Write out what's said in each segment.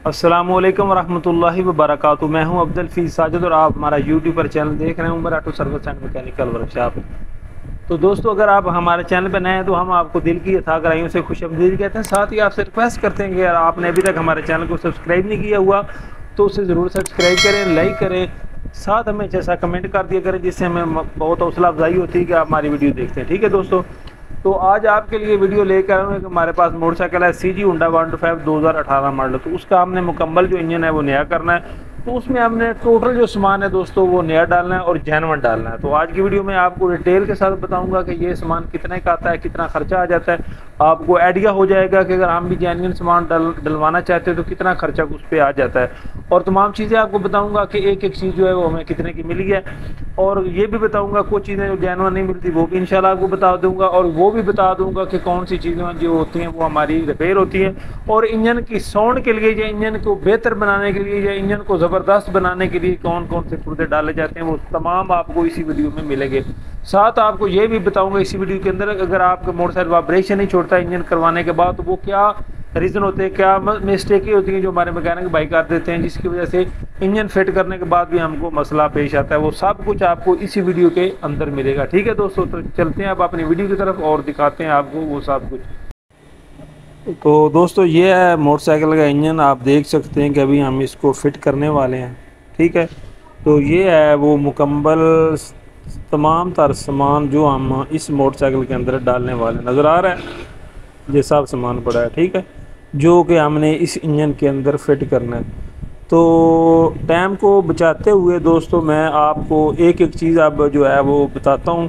अस्सलामुअलैकुम वरहमतुल्लाहि वबरकातुहू। मैं हूं अब्दुल फीस साजिद और आप हमारा यूट्यूब पर चैनल देख रहे हैं Umar auto service and mechanical workshop. तो दोस्तों, अगर आप हमारे चैनल पर नए हैं तो हम आपको दिल की यथा गहराइयों से खुशअमदीद कहते हैं। साथ ही आपसे रिक्वेस्ट करते हैं कि अगर आपने अभी तक हमारे चैनल को सब्सक्राइब नहीं किया हुआ तो उसे ज़रूर सब्सक्राइब करें, लाइक करें, साथ हमें जैसा कमेंट कर दिया करें जिससे हमें बहुत हौसला अफजाई होती है कि आप हमारी वीडियो देखते हैं। ठीक है दोस्तों, तो आज आपके लिए वीडियो लेकर आए हैं कि हमारे पास मोटरसाइकिल है CG Honda 125 2018 मॉडल। तो उसका हमने मुकम्मल जो इंजन है वो नया करना है। तो उसमें हमने टोटल जो सामान है दोस्तों वो नया डालना है और जेन्युइन डालना है। तो आज की वीडियो में आपको डिटेल के साथ बताऊंगा कि ये सामान कितने का आता है, कितना खर्चा आ जाता है। आपको आइडिया हो जाएगा कि अगर हम भी जेन्युइन सामान डलवाना चाहते हैं तो कितना खर्चा उस पर आ जाता है। और तमाम चीज़ें आपको बताऊंगा कि एक एक चीज़ जो है वो हमें कितने की मिली है। और ये भी बताऊंगा कुछ चीज़ें जो जेन्युइन नहीं मिलती वो भी इंशाल्लाह आपको बता दूंगा। और वो भी बता दूंगा कि कौन सी चीज़ें जो होती हैं वो हमारी रिपेयर होती हैं। और इंजन की साउंड के लिए या इंजन को बेहतर बनाने के लिए या इंजन को ज़बरदस्त बनाने के लिए कौन कौन से पुर्जे डाले जाते हैं वो तमाम आपको इसी वीडियो में मिलेंगे। साथ आपको ये भी बताऊंगा इसी वीडियो के अंदर, अगर आपका मोटरसाइकिल वाइब्रेशन नहीं छोड़ता इंजन करवाने के बाद तो वो क्या रीज़न होते हैं, क्या मिस्टेकें होती हैं जो हमारे मैकेनिक भाई कर देते हैं जिसकी वजह से इंजन फिट करने के बाद भी हमको मसला पेश आता है। वो सब कुछ आपको इसी वीडियो के अंदर मिलेगा। ठीक है दोस्तों, तो चलते हैं आप अपनी वीडियो की तरफ और दिखाते हैं आपको वो सब कुछ। तो दोस्तों, ये है मोटरसाइकिल का इंजन। आप देख सकते हैं कि अभी हम इसको फिट करने वाले हैं। ठीक है, तो ये है वो मुकम्मल तमाम तर सामान जो हम इस मोटरसाइकिल के अंदर डालने वाले। नज़र आ रहा है ये सब सामान पड़ा है। ठीक है, जो कि हमने इस इंजन के अंदर फिट करना है। तो टाइम को बचाते हुए दोस्तों मैं आपको एक एक चीज़ अब जो है वो बताता हूँ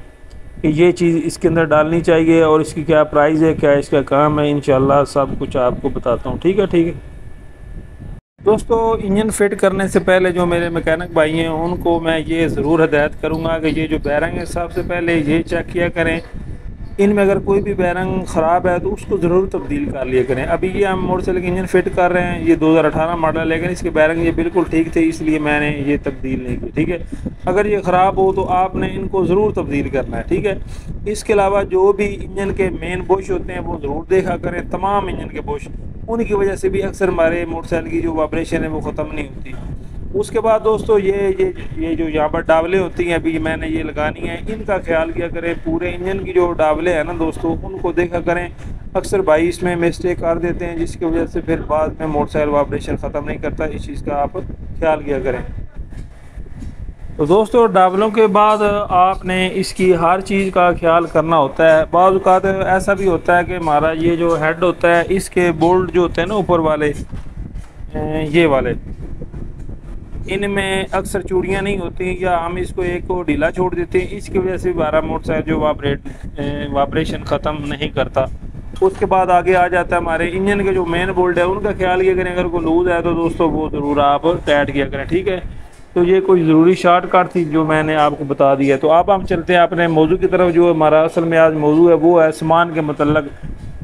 कि ये चीज़ इसके अंदर डालनी चाहिए और इसकी क्या प्राइस है, क्या इसका काम है। इंशाल्लाह सब कुछ आपको बताता हूँ। ठीक है दोस्तों, इंजन फिट करने से पहले जो मेरे मैकेनिक भाई हैं उनको मैं ये ज़रूर हिदायत करूँगा कि ये जो बैरंग है सबसे पहले ये चेक किया करें, इनमें अगर कोई भी बैरंग ख़राब है तो उसको ज़रूर तब्दील कर लिया करें। अभी ये हम मोटरसाइकिल इंजन फिट कर रहे हैं, ये 2018 मॉडल है, लेकिन इसके बैरंग ये बिल्कुल ठीक थे इसलिए मैंने ये तब्दील नहीं की। ठीक है, अगर ये ख़राब हो तो आपने इनको ज़रूर तब्दील करना है। ठीक है, इसके अलावा जो भी इंजन के मेन बुश होते हैं वो ज़रूर देखा करें, तमाम इंजन के बुश, उनकी वजह से भी अक्सर हमारे मोटरसाइकिल की जो वाइब्रेशन है वो ख़त्म नहीं होती। उसके बाद दोस्तों ये जो यहाँ पर डावलें होती हैं अभी मैंने ये लगानी है, इनका ख्याल किया करें। पूरे इंजन की जो डावलें हैं ना दोस्तों उनको देखा करें। अक्सर भाई इसमें मिस्टेक कर देते हैं जिसकी वजह से फिर बाद में मोटरसाइकिल वाइब्रेशन ख़त्म नहीं करता। इस चीज़ का आप ख्याल किया करें। तो दोस्तों, डावलों के बाद आपने इसकी हर चीज़ का ख्याल करना होता है। बाज़ औक़ात ऐसा भी होता है कि हमारा ये जो हेड होता है इसके बोल्ट जो होते हैं ना ऊपर वाले, ये वाले, इनमें अक्सर चूड़ियाँ नहीं होती या हम इसको एक को ढीला छोड़ देते हैं। इसकी वजह से हमारा मोटरसाइकिल जो वाइब्रेशन ख़त्म नहीं करता। उसके बाद आगे आ जाता है हमारे इंजन के जो मेन बोल्ट है उनका ख्याल किया करें। अगर कोई लूज़ है तो दोस्तों वो ज़रूर आप टाइट किया करें। ठीक है, तो ये कोई ज़रूरी शॉर्टकट थी जो मैंने आपको बता दिया। तो अब हम चलते हैं अपने मौजू की तरफ। जो हमारा असल में आज मौजू है वो है सामान के मतलब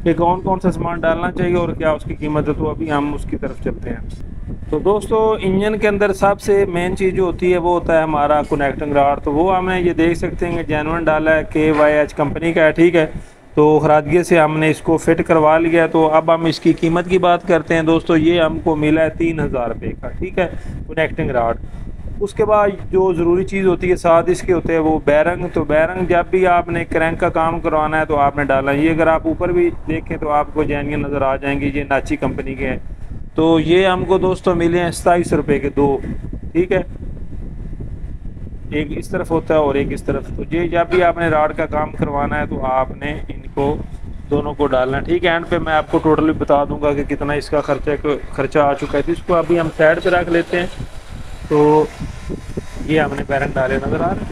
कि कौन कौन सा सामान डालना चाहिए और क्या उसकी कीमत है। तो अभी हम उसकी तरफ चलते हैं। तो दोस्तों, इंजन के अंदर सबसे मेन चीज़ जो होती है वो होता है हमारा कनेक्टिंग रॉड। तो वो हमें ये देख सकते हैं कि जेन्युइन डाला है, KYH कंपनी का है। ठीक है, तो खरादगी से हमने इसको फिट करवा लिया। तो अब हम इसकी कीमत की बात करते हैं। दोस्तों, ये हमको मिला है 3000 रुपये का। ठीक है, कनेक्टिंग रॉड। उसके बाद जो ज़रूरी चीज़ होती है साथ इसके होते हैं वो बैरंग। तो बैरंग जब भी आपने क्रैंक का काम करवाना है तो आपने डालना है। ये अगर आप ऊपर भी देखें तो आपको जेन्युइन नज़र आ जाएंगे, ये नाची कंपनी के हैं। तो ये हमको दोस्तों मिले हैं 27 रुपये के दो। ठीक है, एक इस तरफ होता है और एक इस तरफ। तो ये जब भी आपने रॉड का काम करवाना है तो आपने इनको दोनों को डालना है। ठीक है, एंड पे मैं आपको टोटली बता दूंगा कि कितना इसका खर्चा आ चुका है। तो इसको अभी हम साइड पे रख लेते हैं। तो ये हमने बैरंग डाले, नज़र आ रहे हैं।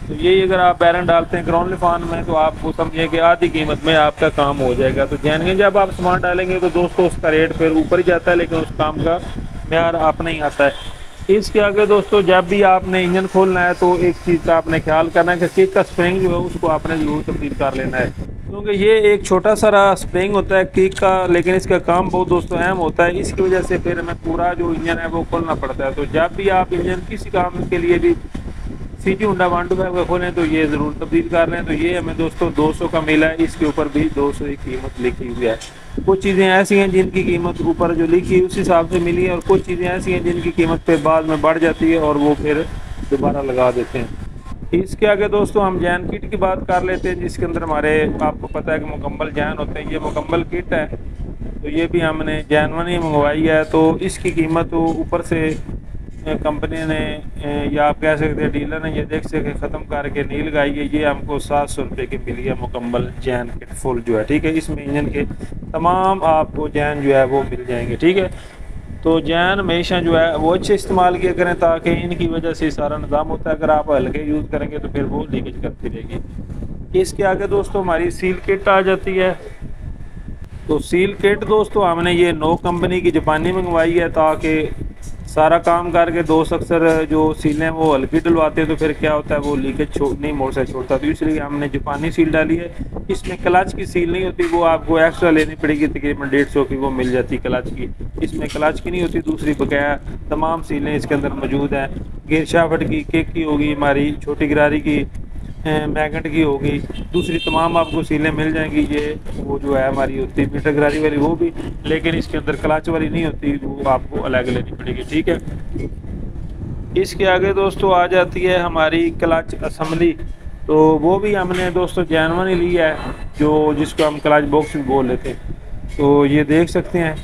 तो यही अगर आप बैरंग डालते हैं ग्राउंड लिफान में तो आपको समझिए कि आधी कीमत में आपका काम हो जाएगा। तो जेन्युइन जब आप सामान डालेंगे तो दोस्तों उसका रेट फिर ऊपर ही जाता है, लेकिन उस काम का म्यार अपना ही आता है। इसके आगे दोस्तों, जब भी आपने इंजन खोलना है तो एक चीज़ का आपने ख्याल करना है कि किक का स्प्रिंग जो है उसको आपने जरूर तब्दील कर लेना है, क्योंकि ये एक छोटा सा स्प्रिंग होता है किक का, लेकिन इसका काम बहुत दोस्तों अहम होता है। इसकी वजह से फिर हमें पूरा जो इंजन है वो खोलना पड़ता है। तो जब भी आप इंजन किसी काम के लिए भी CG Honda 125 खोलें तो ये ज़रूर तब्दील कर लें। तो ये हमें दोस्तों 200 का मिला है, इसके ऊपर भी 200 की कीमत लिखी हुई है। कुछ चीज़ें ऐसी हैं जिनकी कीमत ऊपर जो लिखी है उस हिसाब से मिली है, और कुछ चीज़ें ऐसी हैं जिनकी कीमत फिर बाद में बढ़ जाती है और वो फिर दोबारा लगा देते हैं। इसके आगे दोस्तों हम जैन किट की बात कर लेते हैं, जिसके अंदर हमारे आपको पता है कि मुकम्मल जैन होते हैं। ये मुकम्मल किट है, तो ये भी हमने जैन ही मंगवाई है। तो इसकी कीमत ऊपर से कंपनी ने या आप कह सकते हैं डीलर ने ये देख सके ख़त्म करके नहीं लगाई है। ये हमको 700 रुपये की मिली है मुकम्मल जैन किट फुल जो है, ठीक है। इसमें इंजन के तमाम आपको जैन जो है वो मिल जाएंगे, ठीक है। तो जैन हमेशा जो है वो अच्छे इस्तेमाल किया करें, ताकि इनकी वजह से सारा निज़ाम होता है। अगर आप हल्के यूज़ करेंगे तो फिर वो लीकेज करती रहेगी। इसके आगे दोस्तों हमारी सील किट आ जाती है। तो सील किट दोस्तों हमने ये नो कंपनी की जापानी मंगवाई है, ताकि सारा काम करके दोस्त अक्सर जो सीलें वो हल्की डलवाते हैं तो फिर क्या होता है वो लीकेज नहीं मोटरसाइकिल छोड़ता। तो इसलिए हमने जापानी सील डाली है। इसमें क्लच की सील नहीं होती, वो आपको एक्स्ट्रा लेनी पड़ेगी, तकरीबन 150 की वो मिल जाती क्लच की। इसमें क्लच की नहीं होती, दूसरी बकाया तमाम सीलें इसके अंदर मौजूद हैं। गियर शाफ्ट की, किक की होगी, हमारी छोटी गिरारी की, मैगनेट की होगी, दूसरी तमाम आपको सीलें मिल जाएंगी। ये वो जो है हमारी होती है मीटर गरारी वाली वो भी, लेकिन इसके अंदर क्लच वाली नहीं होती, वो आपको अलग लेनी पड़ेगी, ठीक है। इसके आगे दोस्तों आ जाती है हमारी क्लच असेंबली। तो वो भी हमने दोस्तों जैनवन ही ली है, जो जिसको हम क्लच बॉक्स भी बोल लेते हैं। तो ये देख सकते हैं,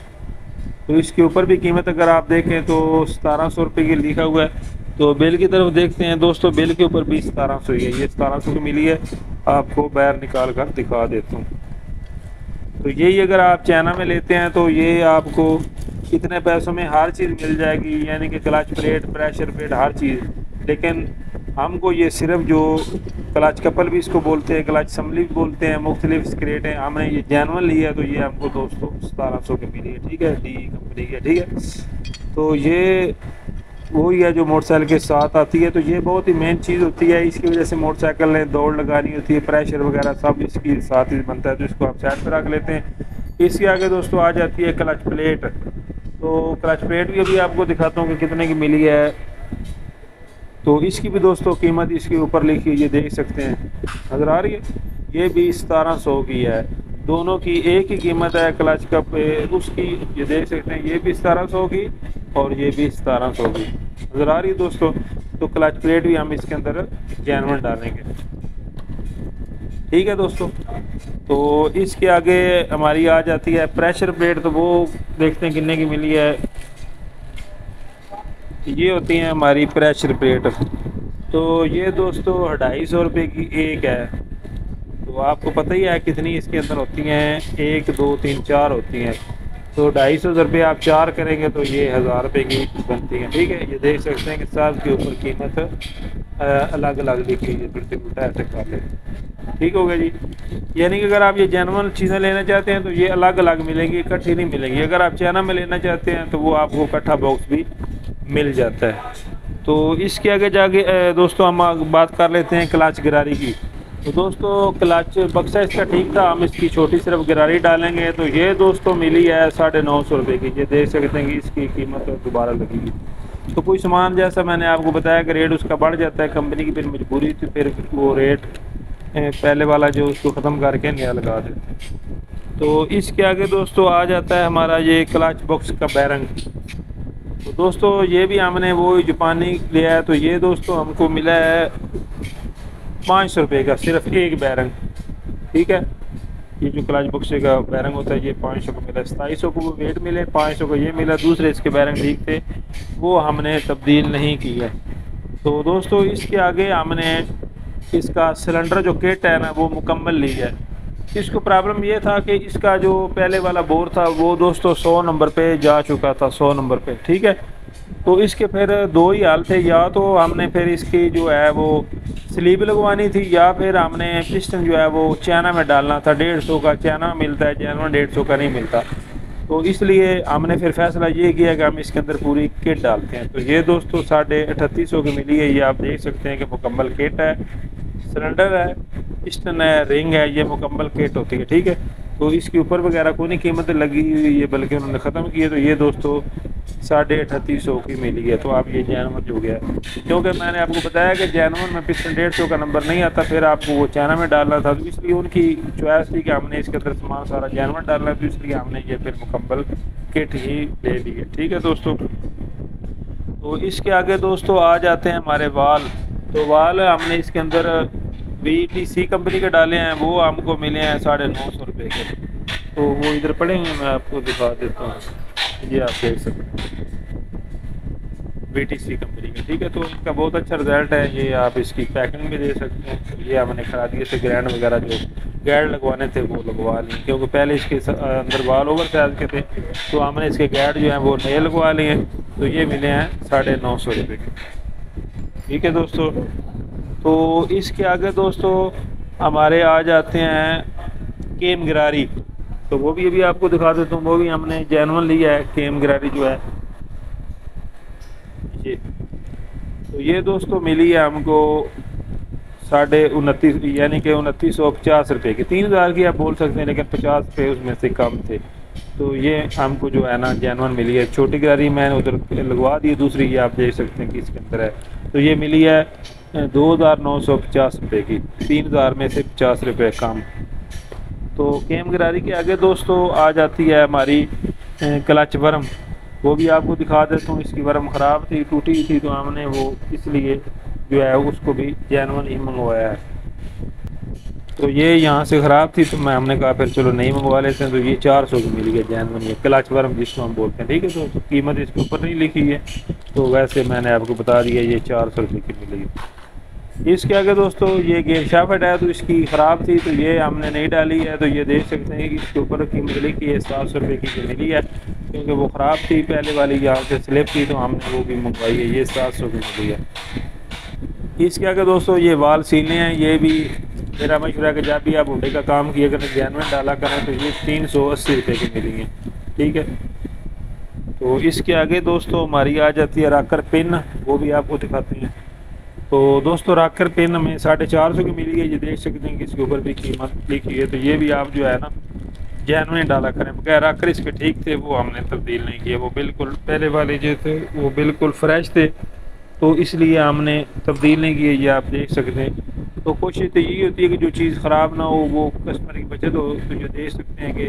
तो इसके ऊपर भी कीमत अगर आप देखें तो 1700 रुपये की लिखा हुआ है। तो बिल की तरफ देखते हैं दोस्तों, बिल के ऊपर भी 1700 ही है। ये 1700 की मिली है, आपको बाहर निकाल कर दिखा देता हूँ। तो यही अगर आप चाइना में लेते हैं तो ये आपको इतने पैसों में हर चीज़ मिल जाएगी, यानी कि क्लच प्लेट, प्रेशर प्लेट, हर चीज़। लेकिन हमको ये सिर्फ जो क्लच कपल भी इसको बोलते हैं, क्लच असम्बली भी बोलते हैं, मुख्तलिफ स्क्रेट हैं, हमने ये जैनवन लिया है। तो ये हमको दोस्तों 1700 की मिली है, ठीक है, डी कंपनी की है, ठीक है। तो ये वही है जो मोटरसाइकिल के साथ आती है। तो ये बहुत ही मेन चीज़ होती है, इसकी वजह से मोटरसाइकिल ने दौड़ लगानी होती है, प्रेशर वगैरह सब इसकी साथ ही बनता है। तो इसको आप साइड पर रख लेते हैं। इसके आगे दोस्तों आ जाती है क्लच प्लेट। तो क्लच प्लेट भी अभी आपको दिखाता हूँ कि कितने की मिली है। तो इसकी भी दोस्तों कीमत इसके ऊपर लिखी है, ये देख सकते हैं, नज़र आ रही है। ये भी 1700 की है, दोनों की एक ही कीमत है। क्लच का उसकी ये देख सकते हैं, ये भी 1700 की और ये भी 1700 की, नज़र आ रही है दोस्तों। तो क्लच प्लेट भी हम इसके अंदर जैनवन डालेंगे, ठीक है दोस्तों। तो इसके आगे हमारी आ जाती है प्रेशर प्लेट। तो वो देखते हैं कितने की मिली है। ये होती हैं हमारी प्रेशर प्लेट। तो ये दोस्तों 250 रुपये की एक है। तो आपको पता ही है कितनी इसके अंदर होती हैं, 1 2 3 4 होती हैं। तो 250 रुपये आप 4 करेंगे तो ये 1000 रुपये की बनती हैं, ठीक है। ये देख सकते हैं कि सब के ऊपर कीमत अलग अलग लिखी है, फिर से उल्टा ऐसे कर लेते, ठीक हो गया जी। यानी कि अगर आप ये जेन्युइन चीज़ें लेना चाहते हैं तो ये अलग अलग मिलेंगी, इकट्ठी नहीं मिलेंगी। अगर आप चाइना में लेना चाहते हैं तो वो आपको इकट्ठा बॉक्स भी मिल जाता है। तो इसके आगे जाके दोस्तों हम बात कर लेते हैं क्लच गिरारी की। तो दोस्तों क्लच बक्सा इसका ठीक था, हम इसकी छोटी सिर्फ गिरारी डालेंगे। तो ये दोस्तों मिली है 950 रुपये की। ये देख सकते हैं कि इसकी कीमत दोबारा लगेगी। तो कोई सामान जैसा मैंने आपको बताया कि रेट उसका बढ़ जाता है, कंपनी की फिर मजबूरी थी, फिर वो रेट पहले वाला जो उसको ख़त्म करके नया लगा देते हैं। तो इसके आगे दोस्तों आ जाता है हमारा ये क्लच बॉक्स का बैरंग। तो दोस्तों ये भी हमने वो जापानी लिया है। तो ये दोस्तों हमको मिला है 500 रुपये का, सिर्फ एक बैरंग, ठीक है। ये जो क्लच बक्से का बैरंग होता है ये 500 को मिला, 2700 को वो वेट मिले, 500 को ये मिला। दूसरे इसके बैरंग ठीक थे, वो हमने तब्दील नहीं की है। तो दोस्तों इसके आगे हमने इसका सिलेंडर जो किट है ना वो मुकम्मल ली है। इसको प्रॉब्लम ये था कि इसका जो पहले वाला बोर था वो दोस्तों 100 नंबर पे जा चुका था, 100 नंबर पे, ठीक है। तो इसके फिर दो ही हाल थे, या तो हमने फिर इसकी जो है वो स्लीव लगवानी थी, या फिर हमने पिस्टन जो है वो चाइना में डालना था। 150 का चाइना मिलता है, चाइना 150 का नहीं मिलता। तो इसलिए हमने फिर फैसला ये किया कि हम इसके अंदर पूरी किट डालते हैं। तो ये दोस्तों 3850 की मिली है। ये आप देख सकते हैं कि मुकम्मल किट है, सिलेंडर है, पिस्टन है, रिंग है, ये मुकम्मल किट होती है, ठीक है। तो इसके ऊपर वगैरह कोई नहीं कीमत लगी हुई है, बल्कि उन्होंने ख़त्म की है। तो ये दोस्तों 3850 की मिली है। तो आप ये जैनवन हो गया, क्योंकि मैंने आपको बताया कि जैनवन में पिस्टन 150 का नंबर नहीं आता, फिर आपको वो चाइना में डालना था, तो इसलिए उनकी चॉइस थी कि हमने इसके अंदर सामान सारा जैनवन डालना है, तो इसलिए हमने ये फिर मुकम्मल किट ही ले ली है। ठीक है दोस्तों, तो इसके आगे दोस्तों आ जाते हैं हमारे वाल। तो वाल हमने इसके अंदर VTC कंपनी के डाले हैं, वो हमको मिले हैं 950 रुपये के। तो वो इधर पड़े हुए, मैं आपको दिखा देता हूँ, ये आप देख सकते हैं VTC कंपनी के। ठीक है, तो इसका बहुत अच्छा रिजल्ट है, ये आप इसकी पैकिंग भी दे सकते हैं। ये हमने खड़ा दिए थे ग्रैंड वगैरह जो गैड लगवाने थे वो लगवा लिए, क्योंकि पहले इसके अंदर बाल ओवर साइज के थे, तो हमने इसके गैड जो हैं वो नए लगवा लिए। तो ये मिले हैं 950 रुपये के। ठीक है दोस्तों, तो इसके आगे दोस्तों हमारे आ जाते हैं केम गिरारी। तो वो भी अभी आपको दिखा देता हूँ, वो भी हमने जैनवन लिया है, केम गिरारी जो है ये। तो ये दोस्तों मिली है हमको 29.5 यानी कि 2950 रुपये की। 3000 की आप बोल सकते हैं, लेकिन 50 रुपये उसमें से कम थे। तो ये हमको जो है ना जैनवन मिली है। छोटी गिरारी मैंने उधर लगवा दी, दूसरी ये आप देख सकते हैं कि इसके अंदर है। तो ये मिली है 2950 रुपये की, 3000 में से 50 रुपये कम। तो केम गिरारी के आगे दोस्तों आ जाती है हमारी क्लच वर्म। वो भी आपको दिखा देता हूँ, इसकी वर्म ख़राब थी, टूटी थी, तो हमने वो इसलिए जो है उसको भी जैनवन ही मंगवाया है। तो ये यहाँ से ख़राब थी, तो हमने कहा फिर चलो नहीं मंगवा लेते हैं। तो ये 400 की मिली है जैनवन, ये क्लच वर्म जिसको हम बोलते हैं। ठीक है, तो कीमत इसके ऊपर नहीं लिखी है, तो वैसे मैंने आपको बता दिया ये 400 रुपये की मिली है। इसके आगे दोस्तों ये गेम शाफ्ट है, तो इसकी ख़राब थी, तो ये हमने नहीं डाली है। तो ये देख सकते हैं कि इसके ऊपर कीमत लिखी है 700 रुपये की मिली है, क्योंकि वो ख़राब थी पहले वाली, यहाँ से स्लिप थी, तो हमने वो भी मंगवाई है। ये 700 की मिली है। इसके आगे दोस्तों ये वाल सीने हैं, ये भी मेरा मशवरा है कि जब भी आप हुंडे का काम किया करें, जैनवन डाला करें, तो ये 380 रुपये की मिली है। ठीक है, तो इसके आगे दोस्तों हमारी आ जाती है रॉकर पिन, वो भी आपको दिखाते हैं। तो दोस्तों रॉकर पिन हमें 450 की मिली है, ये देख सकते हैं कि इसके ऊपर भी कीमत लिखी है। तो ये भी आप जो है ना जैनवन डाला करें, बगैर रॉकर इसके ठीक थे, वो हमने तब्दील नहीं किए। वो बिल्कुल पहले वाले जो थे वो बिल्कुल फ्रेश थे, तो इसलिए हमने तब्दील नहीं किए, ये आप देख सकते हैं। तो कोशिश तो यही होती है कि जो चीज़ ख़राब ना हो, वो कस्टमर की बचत हो। तो ये देख सकते हैं कि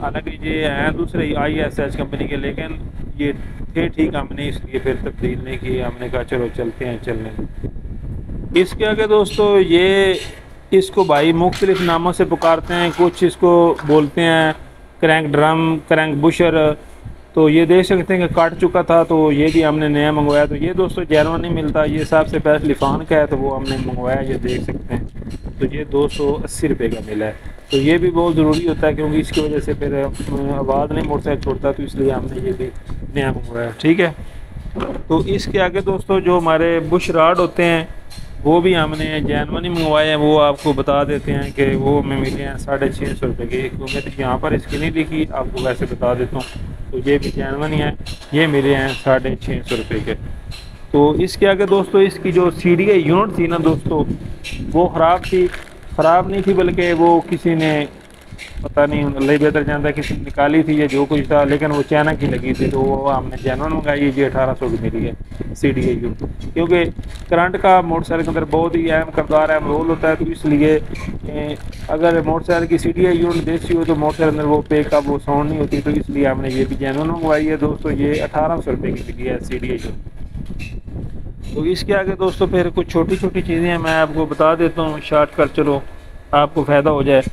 हालांकि ये हैं दूसरे ISH कंपनी के, लेकिन ये थे ठीक, हमने इसलिए फिर तब्दील नहीं किए। हमने कहा चलो चलते हैं चलने। इसके आगे दोस्तों ये इसको भाई मुख्तलिफ नामों से पुकारते हैं, कुछ इसको बोलते हैं क्रैंक ड्रम, क्रैंक बुशर। तो ये देख सकते हैं कि काट चुका था, तो ये भी हमने नया मंगवाया। तो ये दोस्तों जैनवन नहीं मिलता, ये सबसे पहले लिफान का है, तो वो हमने मंगवाया, ये देख सकते हैं। तो ये 280 रुपये का मिला है। तो ये भी बहुत ज़रूरी होता है, क्योंकि इसकी वजह से फिर आवाज़ नहीं मोटरसाइकिल छोड़ता, तो इसलिए हमने ये भी नया मंगवाया। ठीक है, तो इसके आगे दोस्तों जो हमारे बुश राड होते हैं वो भी हमने जैनवन ही मंगवाए हैं। वो आपको बता देते हैं कि वो हमें मिले हैं 650 रुपये के। क्योंकि यहाँ पर इसकी नहीं लिखी, आपको वैसे बता देता हूँ। तो ये भी जैनवन ही है, ये मिले हैं 650 रुपये के। तो इसके आगे दोस्तों इसकी जो CDI यूनिट थी ना दोस्तों, वो ख़राब थी। ख़राब नहीं थी, बल्कि वो किसी ने पता नहीं अल्लाह बेहतर जानता है किसी ने निकाली थी या जो कुछ था, लेकिन वो चाइना की लगी थी। तो वो हमने जैनवन मंगाई है, ये 1800 की मिली है CDI यूनिट। क्योंकि करंट का मोटरसाइकिल के अंदर बहुत ही अहम किरदार, अहम रोल होता है। तो इसलिए अगर मोटरसाइकिल की CDI यूनिट देसी हो तो मोटरसाइकिल अंदर वो पे का वो साउंड नहीं होती। तो इसलिए हमने ये भी जैनवन मंगवाई है दोस्तों। ये 1800 रुपये की मिली है CDI यूनिट। तो इसके आगे दोस्तों फिर कुछ छोटी छोटी चीज़ें हैं, मैं आपको बता देता हूँ शॉर्ट कर, चलो आपको फ़ायदा हो जाए।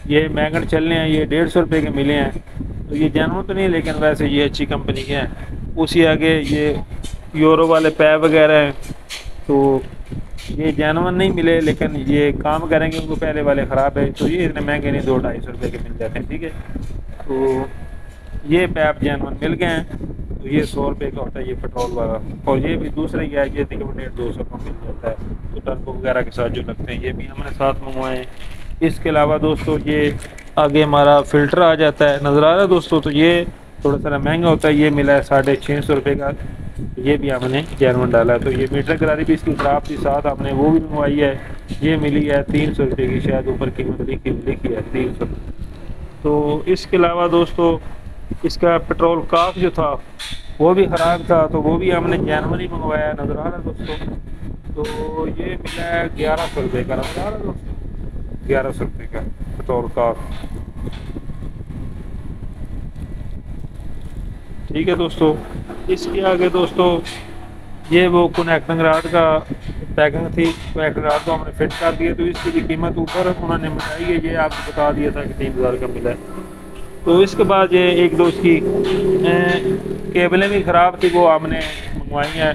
ये मैगन चलने हैं, ये 150 रुपये के मिले हैं। तो ये जैनवन तो नहीं, लेकिन वैसे ये अच्छी कंपनी के हैं। उसी आगे ये यूरो वाले पैप वगैरह हैं, तो ये जैनवन नहीं मिले, लेकिन ये काम करेंगे, उनको पहले वाले ख़राब है। तो ये इतने महंगे नहीं, 200-250 रुपये के मिल जाते हैं। ठीक है, तो ये पैप जैनवन मिल गए हैं। तो ये 100 रुपये का होता है, ये पेट्रोल वाला। और ये भी दूसरा ही है, ये तकरीबन 150-200 का मिल जाता है। तो टर्बो वगैरह के साथ जो लगते हैं, ये भी हमने साथ मंगवाए हैं। इसके अलावा दोस्तों ये आगे हमारा फ़िल्टर आ जाता है, नज़र आ रहा है दोस्तों। तो ये थोड़ा सा महंगा होता है, ये मिला है 650 रुपये का। ये भी हमने जैनवन डाला है। तो ये मीटर करारी भी इसकी ख़राब थी, साथ हमने वो भी मंगवाई है। ये मिली है 300 रुपये की, शायद ऊपर कीमत लिखी है 300। तो इसके अलावा दोस्तों इसका पेट्रोल काफ जो था वो भी ख़राब था, तो वो भी हमने जनवरी मंगवाया, नज़र आ रहा है दोस्तों। तो ये मिला है 1100 रुपये का, नज़र आ रहा है दोस्तों, 1100 रुपये का पेट्रोल काफ। ठीक है दोस्तों, इसके आगे दोस्तों ये वो कनेक्टिंग रॉड का पैकिंग थी, कनेक्टिंग रॉड को हमने फिट कर दिया, तो इसकी भी कीमत ऊपर उन्होंने बताई है, ये आपको बता दिया था कि 3000 का मिला है। तो इसके बाद ये एक दो इसकी केबलें भी ख़राब थी, वो हमने मंगवाई हैं,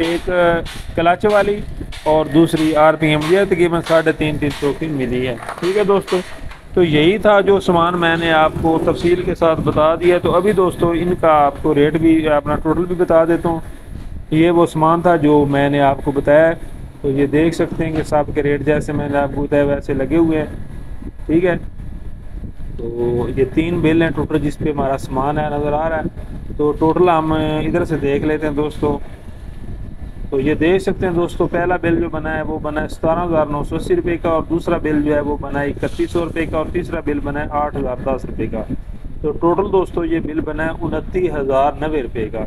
एक क्लच वाली और दूसरी RPM, ये तकरीबन 350 की मिली है। ठीक है दोस्तों, तो यही था जो सामान मैंने आपको तफसील के साथ बता दिया। तो अभी दोस्तों इनका आपको रेट भी, अपना टोटल भी बता देता हूँ। ये वो सामान था जो मैंने आपको बताया, तो ये देख सकते हैं कि सब के रेट जैसे मैंने आपको बताया वैसे लगे हुए हैं। ठीक है, तो ये 3 बिल हैं टोटल जिस पे हमारा सामान है, नज़र आ रहा है। तो टोटल हम इधर से देख लेते हैं दोस्तों। तो ये देख सकते हैं दोस्तों, पहला बिल जो बना है वो बना है 17,980 रुपये का, और दूसरा बिल जो है वो बना है 3100 रुपये का, और तीसरा बिल बना है 8,010 रुपये का। तो टोटल दोस्तों ये बिल बना है 29,090 रुपये का।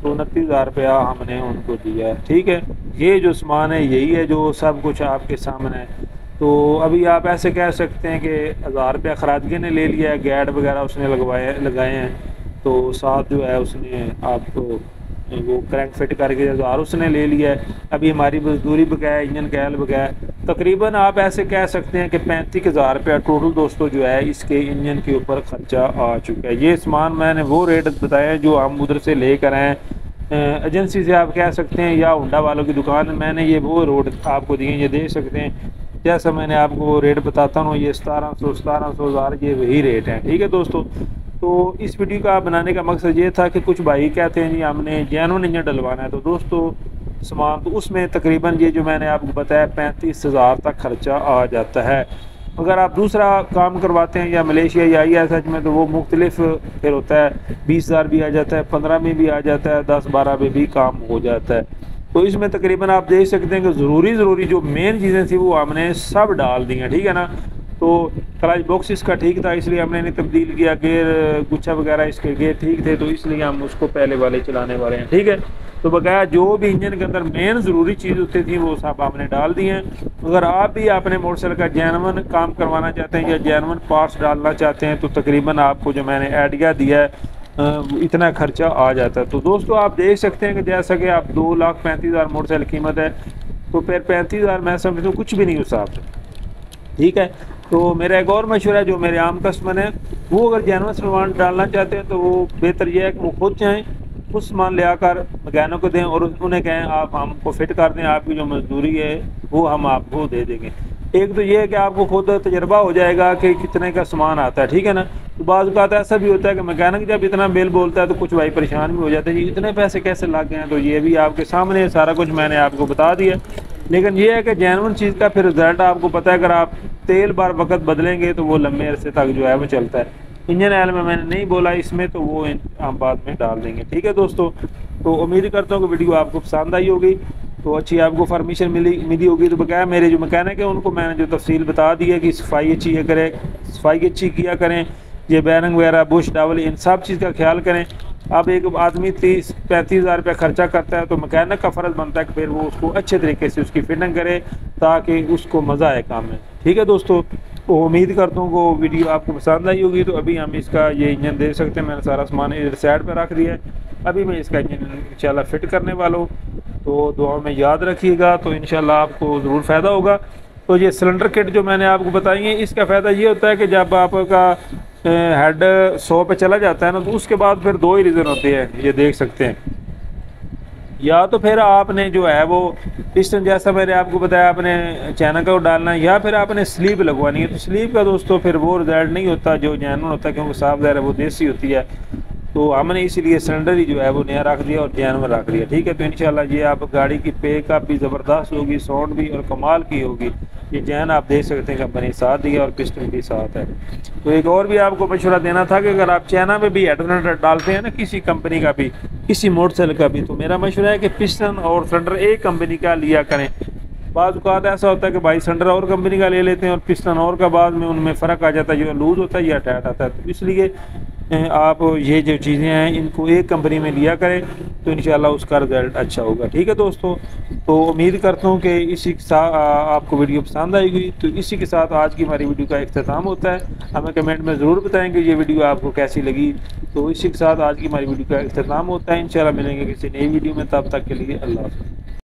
तो 29,000 रुपया हमने उनको दिया है। ठीक है, ये जो सामान है यही है जो सब कुछ आपके सामने है। तो अभी आप ऐसे कह सकते हैं कि 1000 रुपया खरादगी ने ले लिया है, गैड वगैरह उसने लगाए हैं, तो साथ जो है उसने आपको वो क्रैंक फिट करके 1000 उसने ले लिया है। अभी हमारी मजदूरी बकाया, इंजन कैल बकाया, तकरीबन आप ऐसे कह सकते हैं कि 35,000 रुपया टोटल दोस्तों जो है इसके इंजन के ऊपर खर्चा आ चुका है। ये सामान मैंने वो रेट बताया जो हम उधर से लेकर आए, एजेंसी से आप कह सकते हैं, या होंडा वालों की दुकान। मैंने ये वो रोड आपको दिए, ये देख सकते हैं, जैसा मैंने आपको रेट बताता हूँ, ये 1700 ये वही रेट हैं। ठीक है दोस्तों, तो इस वीडियो का बनाने का मकसद ये था कि कुछ भाई कहते हैं जी हमने जेन्युइन इंजन डलवाना है, तो दोस्तों सामान तो उसमें तकरीबन ये जो मैंने आपको बताया 35,000 तक खर्चा आ जाता है। अगर आप दूसरा काम करवाते हैं या मलेशिया या ISH में, तो वो मुख्तलिफ फिर होता है, 20,000 भी आ जाता है, 15 में भी आ जाता है, 10-12 में भी काम हो जाता है। तो इसमें तकरीबन आप देख सकते हैं कि ज़रूरी जो मेन चीज़ें थी वो हमने सब डाल दी हैं। ठीक है ना, तो क्लच बॉक्स इसका ठीक था इसलिए हमने नहीं तब्दील किया, गेयर गुच्छा वगैरह इसके गेयर ठीक थे, तो इसलिए हम उसको पहले वाले चलाने वाले हैं। ठीक है, तो बकाया जो भी इंजन के अंदर मेन ज़रूरी चीज़ होती थी वो सब आपने डाल दी हैं। अगर आप भी अपने मोटरसाइकिल का जेन्युइन काम करवाना चाहते हैं या जेन्युइन पार्ट्स डालना चाहते हैं, तो तकरीबन आपको जो मैंने आइडिया दिया है इतना खर्चा आ जाता है। तो दोस्तों आप देख सकते हैं कि जैसा कि आप 2,35,000 मोटरसाइकिल कीमत है, तो फिर 35,000 मैं समझता हूँ कुछ भी नहीं उस हिसाब से। ठीक है, तो मेरा एक और मशवरा है, जो मेरे आम कस्टमर हैं वो अगर जेन्युइन सामान डालना चाहते हैं तो वो बेहतर यह है कि वो खुद जाएँ, उस सामान ले आकर मैकेनिक को दें और उन्हें कहें आप हमको फिट कर दें, आपकी जो मजदूरी है वो हम आपको दे देंगे। एक तो ये है कि आपको खुद तजर्बा हो जाएगा कि कितने का सामान आता है। ठीक है ना, तो बाज़ औक़ात ऐसा भी होता है कि मैकेनिक जब इतना बिल बोलता है तो कुछ भाई परेशान भी हो जाते हैं, जी इतने पैसे कैसे लग गए हैं। तो ये भी आपके सामने सारा कुछ मैंने आपको बता दिया, लेकिन ये है कि जेन्युइन चीज़ का फिर रिजल्ट आपको पता है। अगर आप तेल बार वक्त बदलेंगे तो वो लंबे अरसे तक जो है वो चलता है। इंजन ऑयल में मैंने नहीं बोला इसमें, तो वो हम बाद में डाल देंगे। ठीक है दोस्तों, तो उम्मीद करता हूँ कि वीडियो आपको पसंद आई होगी, तो अच्छी आपको परमिशन मिली होगी। तो बकाया मेरे जो मैकेनिक है उनको मैंने जो तफसील बता दी है कि सफाई अच्छी करें, सफाई अच्छी किया करें, ये बैरिंग वगैरह बुश डावल इन सब चीज़ का ख्याल करें। अब एक आदमी 30-35,000 रुपया खर्चा करता है, तो मैकेनिक का फ़र्ज़ बनता है कि फिर वो उसको अच्छे तरीके से उसकी फिटिंग करे ताकि उसको मज़ा आए काम में। ठीक है दोस्तों, तो उम्मीद करता हूँ वो वीडियो आपको पसंद आई होगी। तो अभी हम इसका ये इंजन देख सकते हैं, मैंने सारा सामान इधर साइड पर रख दिया है। अभी मैं इसका इंजन इंशाल्लाह फिट करने वाला हूँ, तो दुआ में याद रखिएगा, तो इंशाल्लाह आपको ज़रूर फ़ायदा होगा। तो ये सिलेंडर किट जो मैंने आपको बताई है, इसका फ़ायदा ये होता है कि जब आपका हेड 100 पे चला जाता है ना, तो उसके बाद फिर 2 ही रीज़न होते हैं, ये देख सकते हैं। या तो फिर आपने जो है वो पिस्टन जैसा मैंने आपको बताया आपने चैनल का डालना है, या फिर आपने स्लीव लगवानी है। तो स्लीव का दोस्तों फिर वो रिजल्ट नहीं होता जो जेन्युइन होता है, क्योंकि साफ ज़ाहिर है वो देसी होती है। तो हमने इसीलिए सिलेंडर ही जो है वो नया रख दिया और जेन्युइन रख दिया। ठीक है, तो इंशाल्लाह ये आप गाड़ी की पेकअप भी ज़बरदस्त होगी, साउंड भी और कमाल की होगी। ये जैन आप देख सकते हैं कंपनी साथ दिया और पिस्टन भी साथ है। तो एक और भी आपको मशवरा देना था कि अगर आप चाइना में भी सिलेंडर डालते हैं ना, किसी कंपनी का भी, किसी मोटरसाइकिल का भी, तो मेरा मशवरा है कि पिस्टन और सिलेंडर एक कंपनी का लिया करें। बाज़ औक़ात ऐसा होता है कि भाई सिलेंडर और कंपनी का ले लेते हैं और पिस्टन और का, बाद में उनमें फ़र्क आ जाता है, जो लूज़ होता है या टाइट आता है। तो इसलिए आप ये जो चीज़ें हैं इनको एक कंपनी में लिया करें तो इंशाल्लाह उसका रिज़ल्ट अच्छा होगा। ठीक है दोस्तों, तो उम्मीद करता हूँ कि इसी के साथ आपको वीडियो पसंद आएगी। तो इसी के साथ आज की हमारी वीडियो का इख्तिताम होता है। हमें कमेंट में ज़रूर बताएंगे ये वीडियो आपको कैसी लगी। तो इसी के साथ आज की हमारी वीडियो का इख्तिताम होता है। इंशाल्लाह मिलेंगे किसी नई वीडियो में, तब तक के लिए अल्लाह हाफ़िज़।